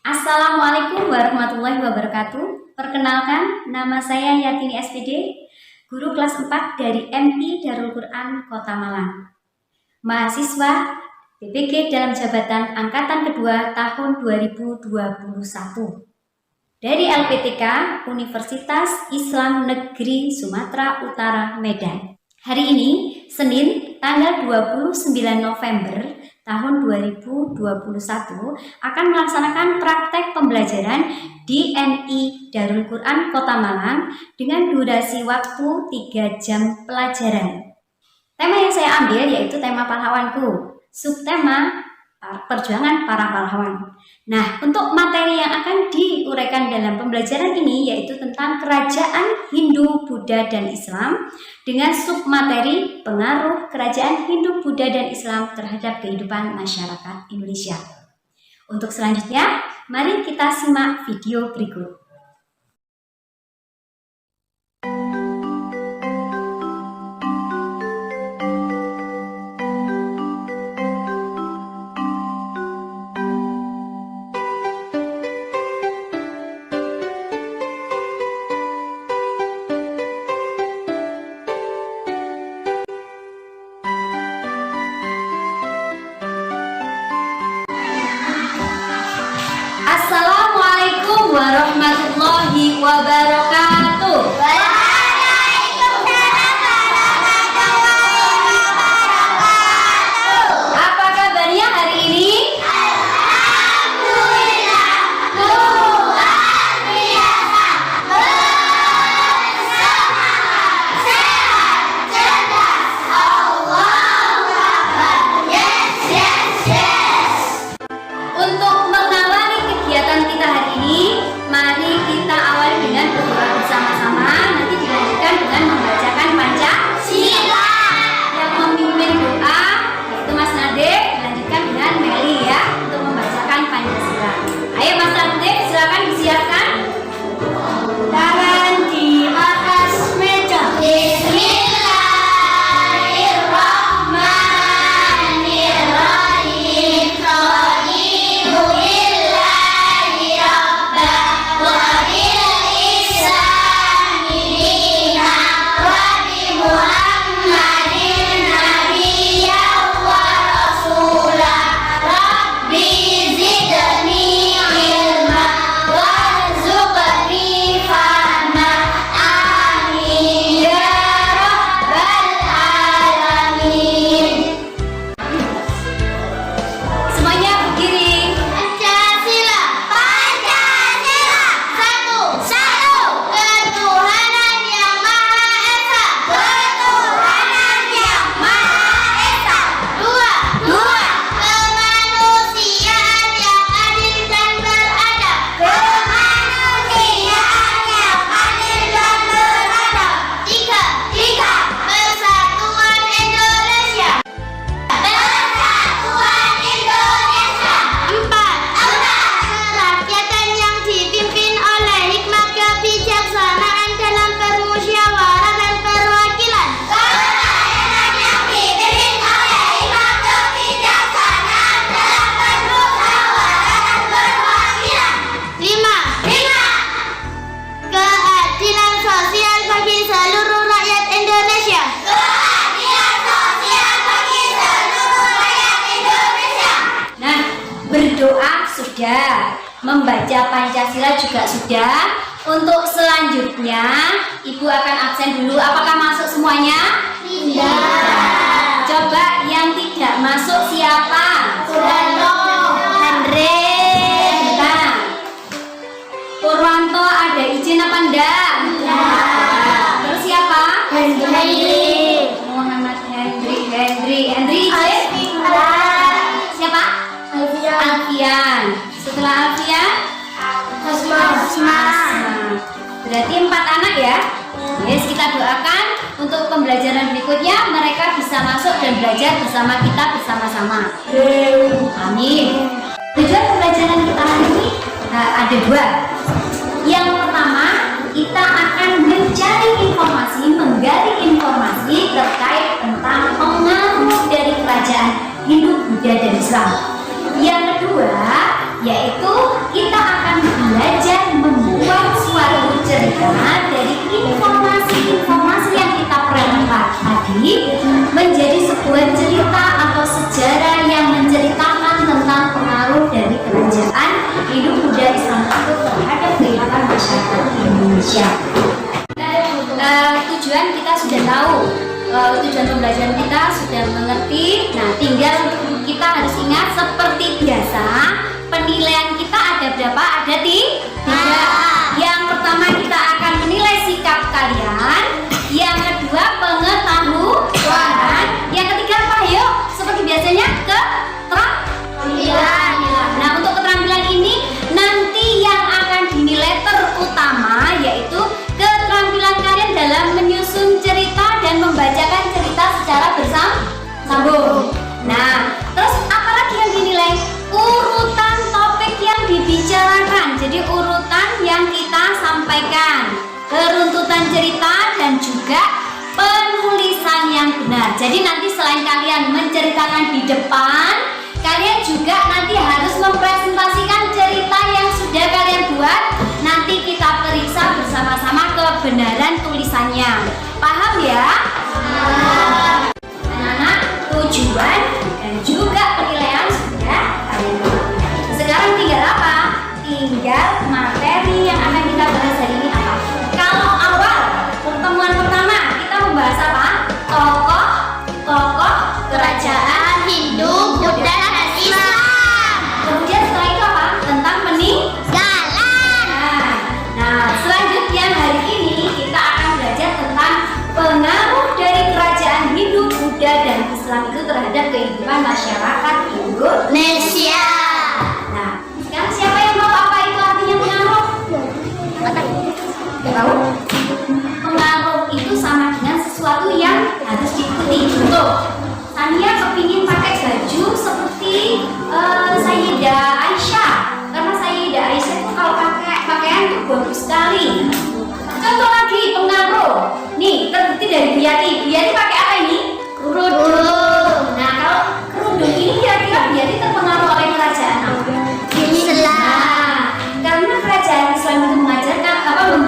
Assalamualaikum warahmatullahi wabarakatuh. Perkenalkan, nama saya Yatini SPD, guru kelas 4 dari MI Darul Quran Kota Malang. Mahasiswa PPG dalam jabatan angkatan kedua tahun 2021 dari LPTK Universitas Islam Negeri Sumatera Utara Medan. Hari ini, Senin, tanggal 29 November tahun 2021 akan melaksanakan praktek pembelajaran di MI Darul Quran Kota Malang dengan durasi waktu 3 jam pelajaran. Tema yang saya ambil yaitu tema pahlawanku, subtema perjuangan para pahlawan. Nah, untuk materi yang akan diuraikan dalam pembelajaran ini yaitu tentang kerajaan Hindu, Buddha, dan Islam dengan submateri pengaruh kerajaan Hindu, Buddha, dan Islam terhadap kehidupan masyarakat Indonesia. Untuk selanjutnya, mari kita simak video berikut. Assalamualaikum warahmatullahi wabarakatuh. Waalaikumsalam warahmatullahi wabarakatuh. Apa kabarnya hari ini? Alhamdulillah, luar biasa, bersemangat, sehat, cerdas, Allahu Akbar. Yes, yes, yes. Untuk mengawali kegiatan kita hari ini, mari kita awali dengan berdoa bersama-sama. Nanti dilanjutkan dengan membacakan Pancasila. Yang memimpin doa yaitu Mas Nadif, dilanjutkan dengan Meli ya untuk membacakan Pancasila. Ayo Mas Nadif, silakan disiapkan. Tangan di atas meja. Bismillahirrahmanirrahim. Raditu billahi rabbah wa bil islami dinan wa bi Muhammadin nabiyyan wa rasulah. Rabbi zidni ilma warzuqni fahma. Amin ya rabbal alamin. Semuanya berdiri. Pancasila, Pancasila, satu, ketuhanan yang maha esa, ketuhanan yang maha esa. Dua, kemanusiaan yang adil dan beradab, kemanusiaan yang adil dan beradab. Tiga, persatuan Indonesia. Persatuan Indonesia. Empat, kerakyatan yang dipimpin oleh hikmat kebijaksanaan dalam permusyawarah dan perwakilan. Kerakyatan yang dipimpin oleh hikmat kebijaksanaan dalam permusyawarah dan perwakilan. Lima, keadilan sosial bagi seluruh rakyat Indonesia. Keadilan sosial bagi seluruh rakyat Indonesia. Nah, berdoa sudah, membaca Pancasila juga sudah. Untuk selanjutnya, Ibu akan absen dulu. Apakah masuk semuanya? Tidak. Coba yang tidak masuk siapa? Sudarno. Andre. Bentar. Purwanto ada izin apa enggak? Terus siapa? Hendri. Muhammad Hendri izin? Siapa? Alfian. Setelah Alfian? Asma. Berarti 4 anak ya? Yes, kita doakan untuk pembelajaran berikutnya mereka bisa masuk dan belajar bersama kita bersama-sama. Amin. Tujuan pembelajaran kita hari ini ada 2. Yang pertama, kita akan mencari informasi, menggali informasi terkait tentang pengaruh dari kerajaan Hindu, Buddha, dan Islam. Yang kedua, yaitu kita dari informasi-informasi yang kita peroleh tadi menjadi sebuah cerita atau sejarah yang menceritakan tentang pengaruh dari kerajaan Hindu-Buddha Islam itu terhadap kehidupan masyarakat Indonesia. Tujuan kita sudah tahu, tujuan pembelajaran kita sudah mengerti. Nah, tinggal kita harus ingat seperti biasa, penilaian kita ada berapa? Ada 3. Yang pertama kita akan menilai sikap kalian, yang kedua pengetahuan, yang ketiga apa? Yuk, seperti biasanya keterampilan. Nah, untuk keterampilan ini nanti yang akan dinilai terutama yaitu keterampilan kalian dalam menyusun cerita dan membacakan cerita secara bersambung. Nah, terus apa lagi yang dinilai? Urutan topik yang dibicarakan. Jadi urutan yang kita sampaikan, keruntutan cerita dan juga penulisan yang benar. Jadi nanti selain kalian menceritakan di depan, kalian juga nanti harus mempresentasikan cerita yang sudah kalian buat. Nanti kita periksa bersama-sama kebenaran tulisannya. Paham ya? Anak-anak, tujuan dan juga penilaian sudah kalian pahami. Sekarang tinggal apa? Tinggal materi yang akan kita bahas hari ini apa? Kalau awal pertemuan pertama kita membahas apa? Tokoh kerajaan Hindu, Buddha, dan Islam. Kemudian setelah itu apa? Tentang peninggalan. Nah, selanjutnya hari ini kita akan belajar tentang pengaruh dari kerajaan Hindu, Buddha, dan Islam itu terhadap kehidupan masyarakat Indonesia. Nah, sekarang siapa yang tahu apa itu artinya pengaruh? Tahu? Pengaruh itu sama dengan sesuatu yang harus diikuti. Contoh, Tania kepingin pakai baju seperti Sayyidah Aisyah, karena Sayyidah Aisyah itu kalau pakai pakaian itu bagus sekali. Contoh lagi pengaruh, nih terbukti dari Buyati. Buyati pakai apa ini? Kerudung. Nah, kalau kerudung ini kira-kira Buyati terpengaruh oleh kerajaan apa? Islam. Karena kerajaan Islam itu mengajarkan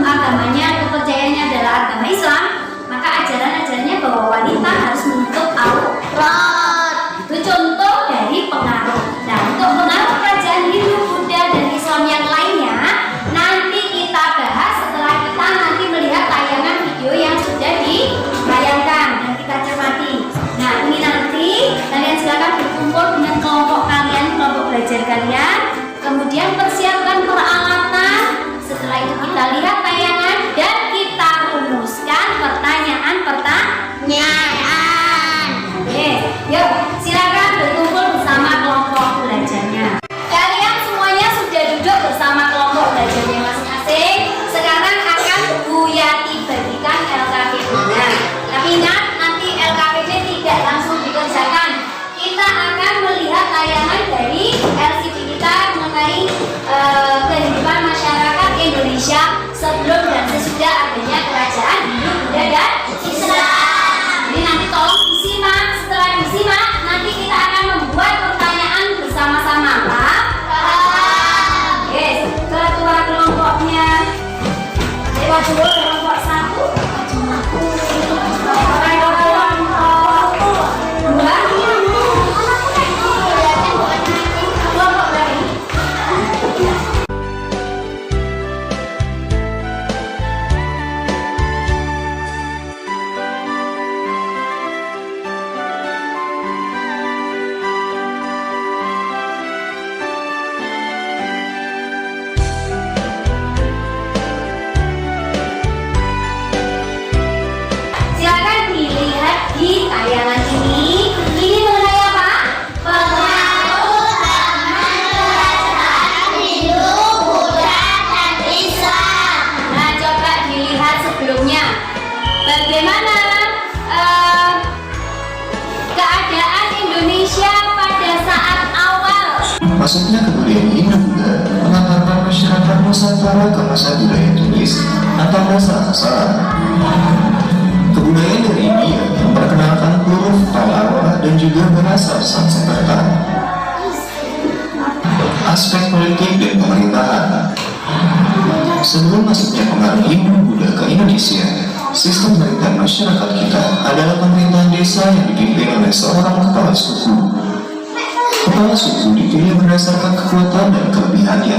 agamanya, kepercayaannya adalah agama Islam, maka ajaran-ajarannya bahwa wanita harus menutup aurat. Itu contoh dari pengaruh. Nah, untuk pengaruh kerajaan Hindu, Buddha, dan Islam yang lainnya nanti kita bahas setelah kita nanti melihat tayangan video yang sudah ditayangkan dan kita cermati. Nah, ini nanti kalian silakan berkumpul dengan kelompok kalian, kelompok belajar kalian, kemudian persiapkan peralatan. Setelah itu kita lihat tayangan dan kita rumuskan pertanyaan. Oke, yuk silakan berkumpul bersama kelompok belajarnya. Kalian semuanya sudah duduk bersama kelompok belajarnya masing-masing. Sekarang akan Buyati bagikan LKPP-nya. Tapi ingat, nanti LKPP tidak langsung dikerjakan. Kita akan melihat tayangan dari LCD kita mengenai kehidupan masyarakat Indonesia sebelum dan sesudah adanya kerajaan Hindu, Buddha, dan Islam. Jadi nanti tolong disimak. Setelah disimak, nanti kita akan membuat pertanyaan bersama-sama. Oke, ketua kelompoknya lewat dulu kelompok 1, kelompok 'Aspek politik dan pemerintahan'. Sebelum masuknya pengaruh Hindu-Buddha ke Indonesia, sistem pemerintahan masyarakat kita adalah pemerintahan desa yang dipimpin oleh seorang kepala suku. Kepala suku dipilih berdasarkan kekuatan dan kelebihannya.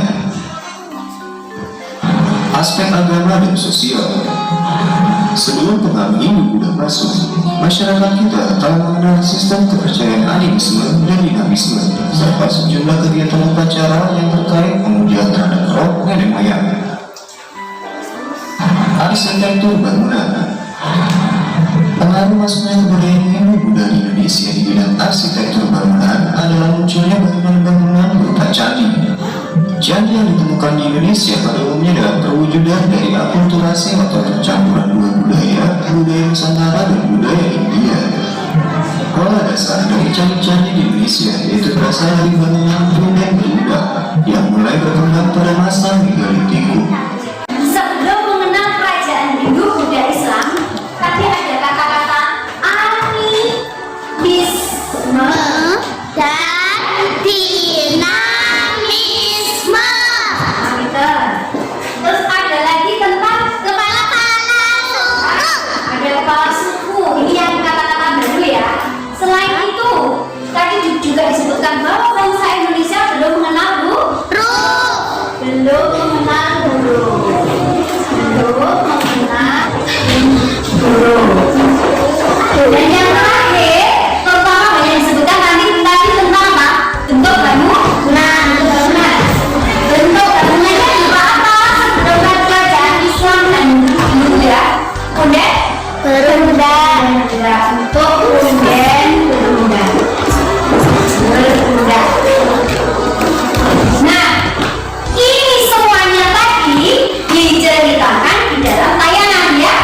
Aspek agama dan sosial. Sebelum pengaruh Hindu-Buddha masuk, masyarakat kita telah mengenal sistem kepercayaan animisme dan dinamisme, serta sejumlah kegiatan upacara yang terkait pengujian terhadap roh nenek moyang. Arsitektur bangunan. Pengaruh masuknya kebudayaan Hindu-Buddha di Indonesia di bidang arsitektur bangunan adalah munculnya bangunan-bangunan berupa candi. Candi yang ditemukan di Indonesia pada umumnya adalah perwujudan dari akulturasi atau percampuran dua budaya Nusantara dan budaya India. Pola dasar dari candi-candi di Indonesia yaitu berasal dari bangunan rumen berubah yang mulai berkembang pada masa Megalitik. Sebelum mengenal kerajaan Hindu-Buddha Islam, tadi ada kata-kata animisme Dan dinamisme. Terus ada lagi tentang Kepala suku. ada kepala suku. Ini yang kata-kata baru ya. Selain itu, tadi juga disebutkan bahwa bangsa Indonesia belum mengenal huruf. Belum mengenal huruf. Dan yang terakhir, terutama banyak disebutkan tadi tentang apa? Bentuk bangunan. Bentuk bangunannya juga apa? Sebelum kerajaan Islam dan Buddha, berundak untuk berundak. Nah, ini semuanya tadi diceritakan di dalam tayangan ya.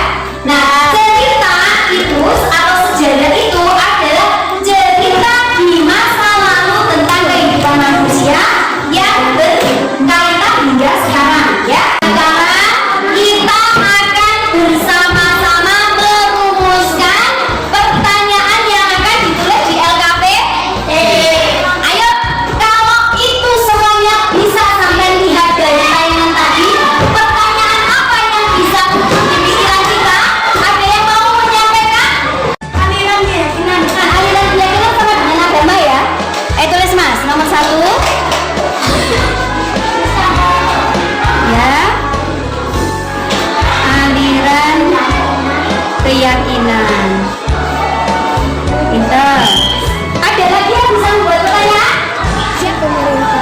Nah, cerita itu atau sejarah itu adalah cerita di masa lalu tentang kehidupan manusia yang berkaitan hingga sekarang ya. Sekarang kita akan bersama-sama merumuskan pertanyaan yang akan ditulis di LKP. Ayo, kalau itu semuanya bisa sampai lihat dari tayangan tadi, pertanyaan apa yang bisa muncul di pikiran kita? Ada yang mau menyampaikan? Aliran keyakinan. Nah, aliran keyakinan sama dengan agama ya. Tulis mas, nomor 1. Ya. Aliran keyakinan. Pintar. Ada lagi yang bisa membuat pertanyaan?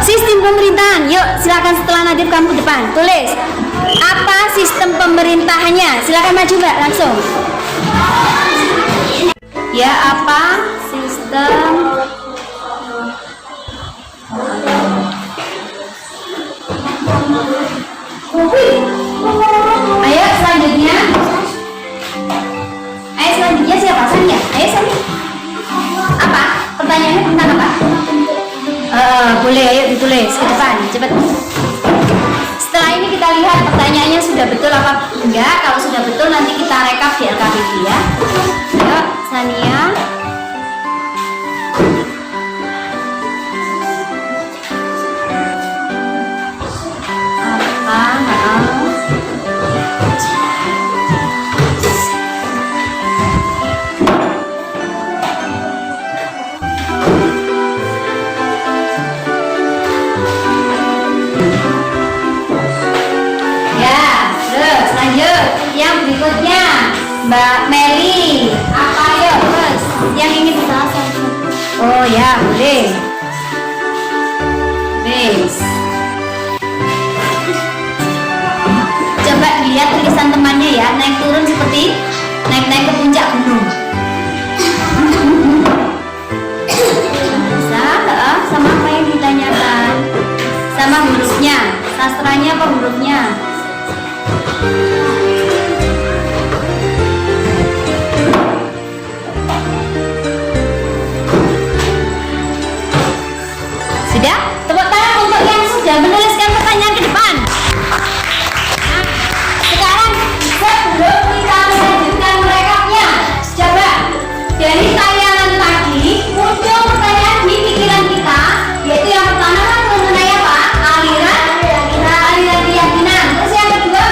Sistem pemerintahan. Yuk, silakan setelah Nadif kamu depan. Tulis. Apa sistem pemerintahannya? Silakan maju Mbak langsung. Ya, apa sistem Ayo selanjutnya. Siapa Sania? Ayo Sania. Apa? Pertanyaannya tentang apa? Boleh, ayo ditulis ke depan, cepat. Setelah ini kita lihat pertanyaannya sudah betul apa enggak. Kalau sudah betul nanti kita rekap di LKPD ya. Ayo Sania. Yang berikutnya Mbak Meli, apa yuk terus yang ingin dibahas? Oh ya boleh. Bis. Coba lihat tulisan temannya ya, naik turun seperti naik-naik ke puncak gunung. Bisa, sama apa yang ditanyakan? Sama hurufnya, sastranya apa hurufnya? Sudah? Tepuk tangan untuk yang sudah menuliskan pertanyaan ke depan. Nah, sekarang sebelum kita melanjutkan merekapnya, coba dari tayangan tadi muncul pertanyaan di pikiran kita, yaitu yang pertama kan mengenai apa? Aliran keyakinan. Terus yang kedua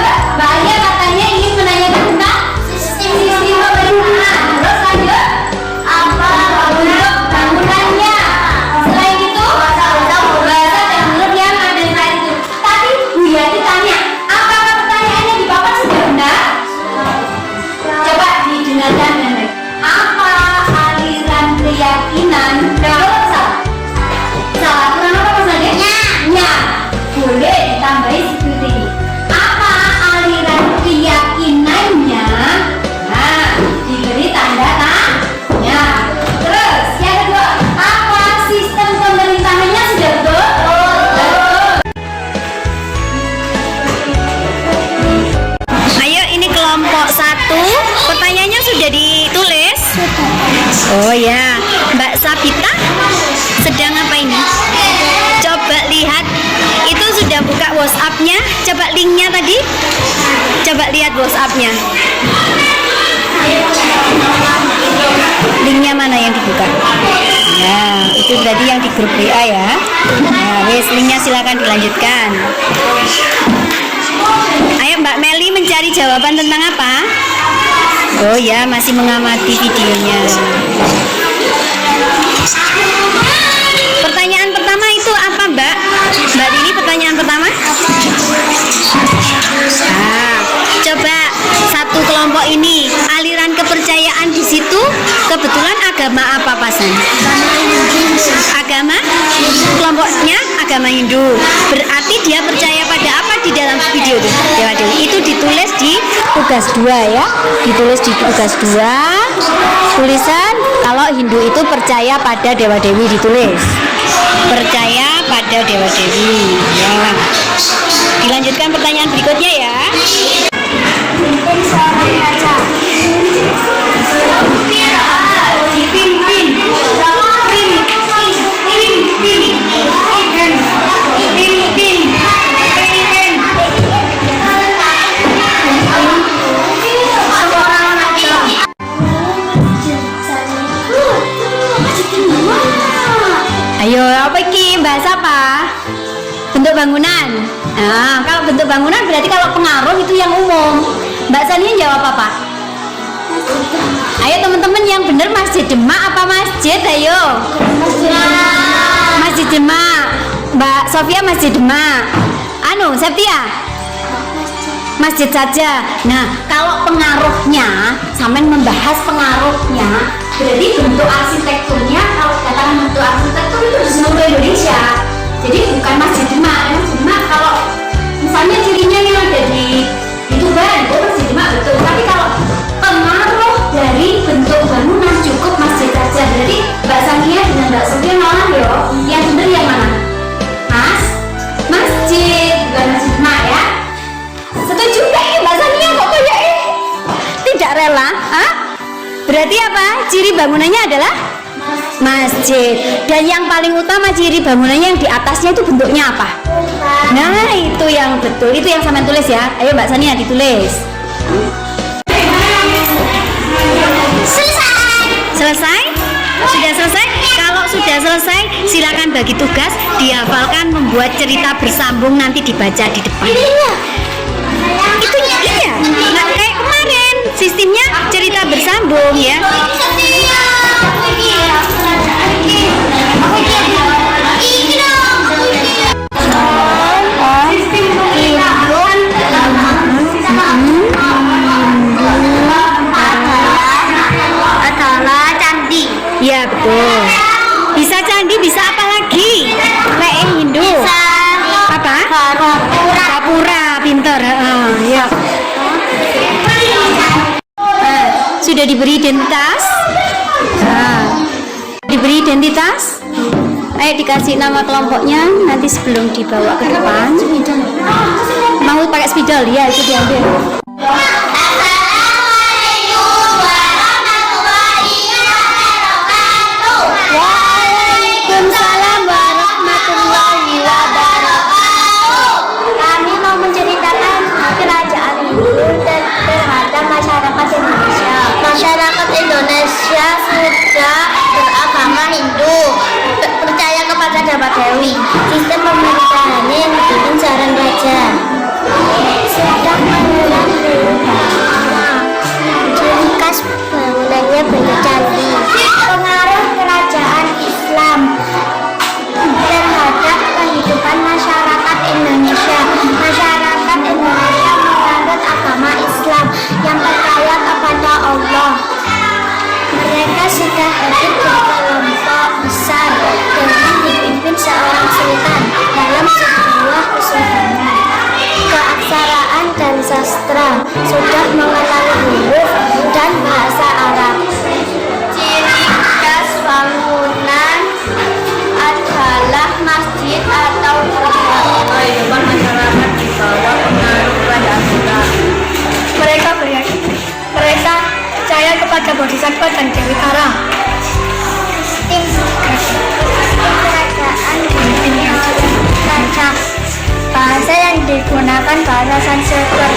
WhatsApp-nya? Coba linknya tadi. Coba lihat WhatsApp-nya. Linknya mana yang dibuka? Nah, itu berarti yang di grup WA ya. Nah, wes linknya silakan dilanjutkan. Ayo Mbak Meli mencari jawaban tentang apa? Oh ya, masih mengamati videonya. Pertanyaan pertama itu apa Mbak? Mbak Dini, pertanyaan pertama? Nah, coba satu kelompok ini aliran kepercayaan di situ kebetulan agama apa pasan? Agama kelompoknya agama Hindu. Berarti dia percaya pada apa di dalam video itu? Dewa Dewi. Itu ditulis di tugas 2 ya. Ditulis di tugas 2. Tulisan kalau Hindu itu percaya pada Dewa Dewi ditulis. Percaya pada Dewa Dewi. Ya. Dilanjutkan pertanyaan berikutnya ya. Ayo, apa ini? Bahasa apa? Bentuk bangunan. Nah, kalau bentuk bangunan berarti kalau pengaruh itu yang umum. Mbak Sania jawab apa? Ayo teman-teman yang benar, Masjid Demak apa masjid? Ayo. Masjid Demak. Mbak Sofia Masjid Demak. Septia? Masjid saja. Nah, kalau pengaruhnya, sampai membahas pengaruhnya, berarti bentuk arsitekturnya, kalau katakan bentuk arsitektur itu di seluruh Indonesia. Jadi bukan Masjid Demak. Masjid Demak kalau misalnya cirinya yang ada di Tuban, itu Masjid Demak betul. Tapi kalau pengaruh dari bentuk bangunan cukup masjid saja. Jadi Mbak Sania dengan Mbak Sofia malah yo, yang benar yang mana? Masjid, bukan Masjid Demak ya. Setuju nggak ya Mbak Sania? Kok kayak tidak rela? Berarti apa? Ciri bangunannya adalah masjid. Dan yang paling utama ciri bangunannya yang di atasnya itu bentuknya apa? Nah, itu yang betul. Itu yang sampean tulis ya. Ayo Mbak Sania ditulis. Selesai? Sudah selesai? Kalau sudah selesai, silakan bagi tugas dihafalkan, membuat cerita bersambung, nanti dibaca di depan. Itu iya. Nah, kayak kemarin sistemnya cerita bersambung ya. Adalah candi. Iya betul. Bisa candi, bisa apa lagi? Kayak Hindu. Bisa Apa? Gapura. Gapura, pinter. Ya. Sudah diberi identitas? Diberi identitas? Ayo dikasih nama kelompoknya nanti sebelum dibawa ke depan. Mau pakai spidol ya, itu diambil. Waalaikumsalam warahmatullahi wabarakatuh. Kami mau menceritakan kerajaan Hindu dan terhadap masyarakat Indonesia. Masyarakat Indonesia sudah beragama Hindu, percaya kepada Dewa Dewi. Sistem pemerintahannya yang dipimpin seorang raja. Sudah mengulang ciri khas bangunannya banyak candi. Pengaruh kerajaan Islam terhadap kehidupan masyarakat Indonesia. Masyarakat Indonesia menganut agama Islam yang percaya kepada Allah. Mereka sudah hidup berkelompok besar dengan dipimpin seorang sultan dalam sebuah kesultanan. digunakan bahasa Sanskerta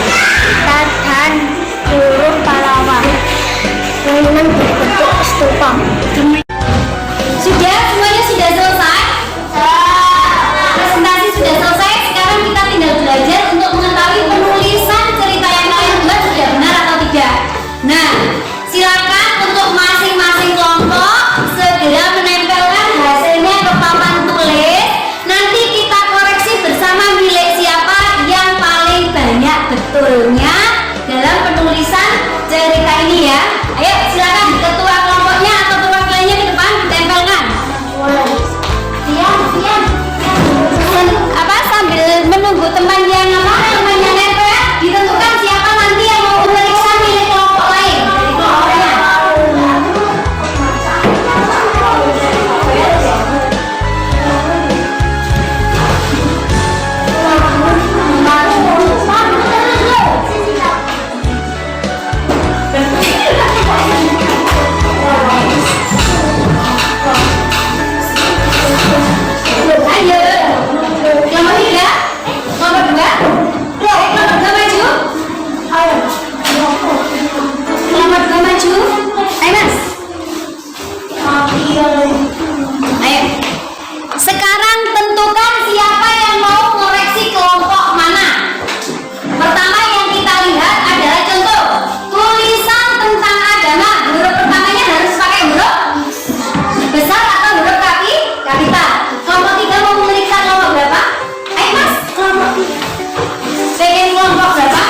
dan burung Palawa. Bangunan berbentuk stupa. Sudah, semuanya sudah selesai? Presentasi sudah selesai, sekarang kita tinggal belajar untuk mengetahui penulisan cerita yang kalian buat sudah benar atau tidak. Nah, silakan untuk masing-masing kelompok segera menempelkan hasilnya ke papan tulis. Nanti kita koreksi bersama milik siapa yang paling banyak betulnya dalam penulisan cerita ini ya. Ayo silakan ketua kelompoknya atau perwakilannya ke depan ditempelkan. Sambil menunggu teman yang nempel ya, ditentukan siapa nanti yang mau memeriksa milik kelompok lain dari kelompoknya. Ayo, kelompok 3, kelompok 2, kelompok 2 maju. Kelompok 2 maju. Ayo mas. Ayo. Sekarang tentukan siapa yang mau koreksi kelompok mana. Pertama yang kita lihat adalah contoh tulisan tentang agama. Huruf pertamanya harus pakai huruf besar atau huruf kapital. Kelompok 3 mau memeriksa kelompok berapa? Ayo mas, kelompok 3. Pengen kelompok berapa?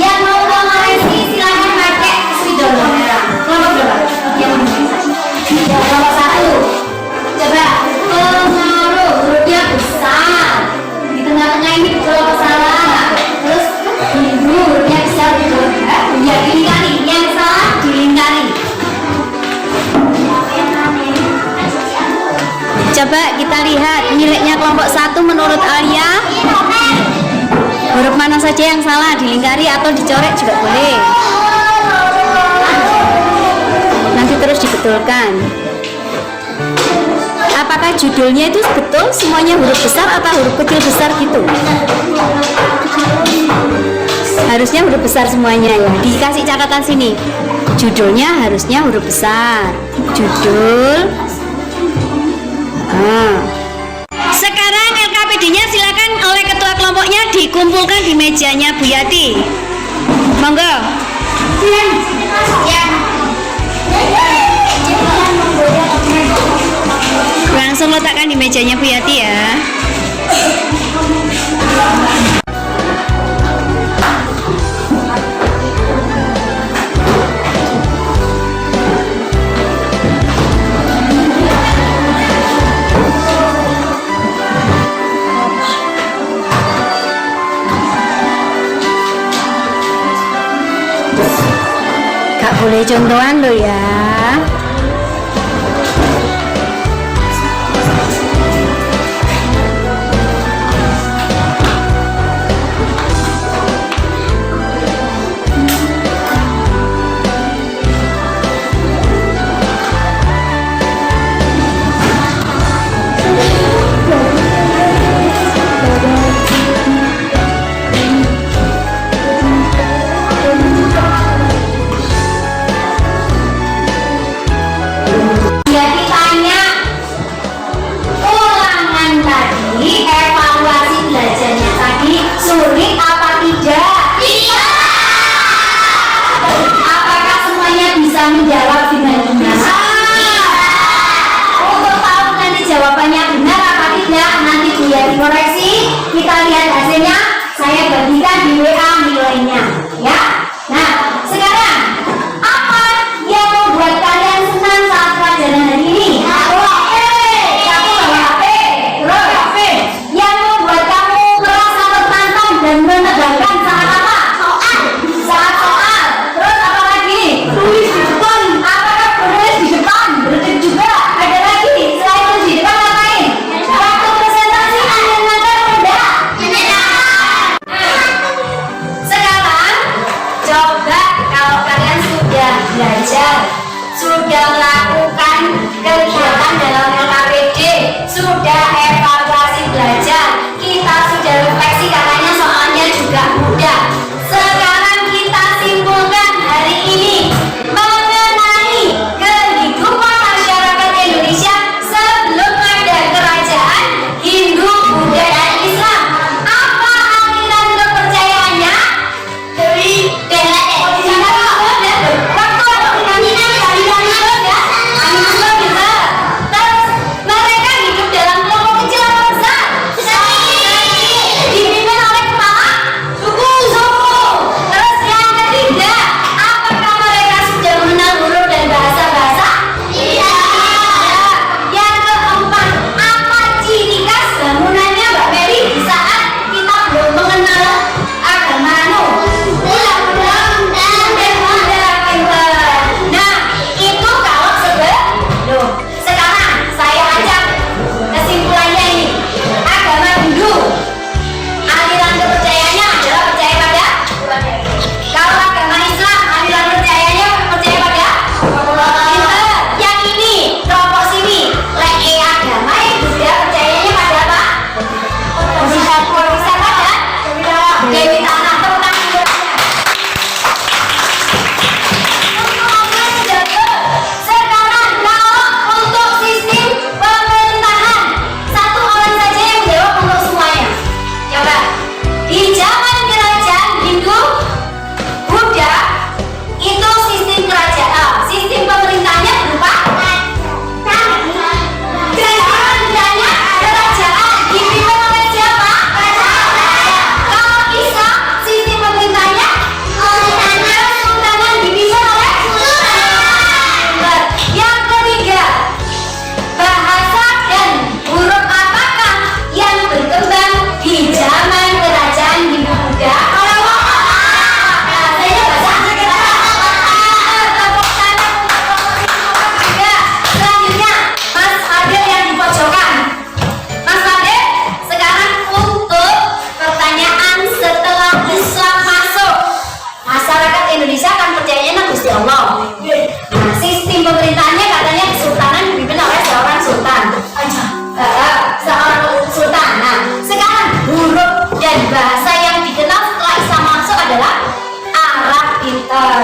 Yang mau mengoreksi silakan pakai spidol merah. Kelompok berapa? Yang mau mengoreksi. Kelompok 1. Coba pengaruh hurufnya besar. Di tengah-tengah ini kalau salah. Terus biru hurufnya besar gitu. Ya dilingkari. Yang salah dilingkari. Coba kita lihat miliknya kelompok 1 menurut Alia. Huruf mana saja yang salah dilingkari atau dicoret juga boleh. Nanti terus dibetulkan. Apakah judulnya itu betul semuanya huruf besar atau huruf kecil besar gitu? Harusnya huruf besar semuanya ya. Dikasih catatan sini. Judulnya harusnya huruf besar. Judul. Sekarang LKPD-nya silakan oleh ketua kelompoknya dikumpulkan di mejanya Bu Yati. Monggo. Langsung letakkan di mejanya Bu Yati ya. Gak boleh contohan lo ya. belajar, sudah melakukan kegiatan dalam LKPD, sudah evaluasi belajar, kita sudah refleksi katanya soalnya juga mudah. Sekarang kita simpulkan hari ini mengenai kehidupan masyarakat Indonesia sebelum ada kerajaan Hindu, Buddha, dan Islam. Apa aliran kepercayaannya? Dari mereka hidup dalam kelompok kecil atau besar? Dipimpin oleh kepala suku. Terus yang ketiga, apakah mereka sudah mengenal huruf dan bahasa-bahasa? Tidak. Yang keempat, apa ciri khas bangunannya Mbak Mary di saat kita belum mengenal agama Nah, itu kalau sebelum. Sekarang saya ajak kesimpulannya ini. Agama Hindu, aliran kepercayaannya adalah percaya pada. Kalau agama Islam, aliran percayanya percaya pada. Yang ini kelompok sini, agama yang juga percayanya pada apa? Bisa pada Dewi Tanah. Tepuk tangan dulu. Sekarang kalau untuk sistem pemerintahan, satu orang saja yang menjawab untuk semuanya. Coba. Di zaman kerajaan Hindu, Buddha, itu sistem kerajaan, sistem pemerintahnya berupa kerajaan dipimpin oleh siapa? Kalau Islam, sistem pemerintahnya kesultanan dipimpin oleh sultan. Yang ketiga, bahasa dan huruf apakah yang berkembang di zaman kerajaan Hindu Buddha? Bahasanya bahasa tepuk tangan untuk ketiga. Selanjutnya, Mas Fadil yang di pojokan. Mas Fadil, sekarang untuk pertanyaan setelah Islam masuk, masyarakat Indonesia kan percayanya nang Gusti Allah. Nah, sistem pemerintahannya katanya kesultanan dipimpin oleh seorang sultan. Seorang sultan. Nah, sekarang huruf dan bahasa yang dikenal setelah Islam masuk adalah Arab Pintar.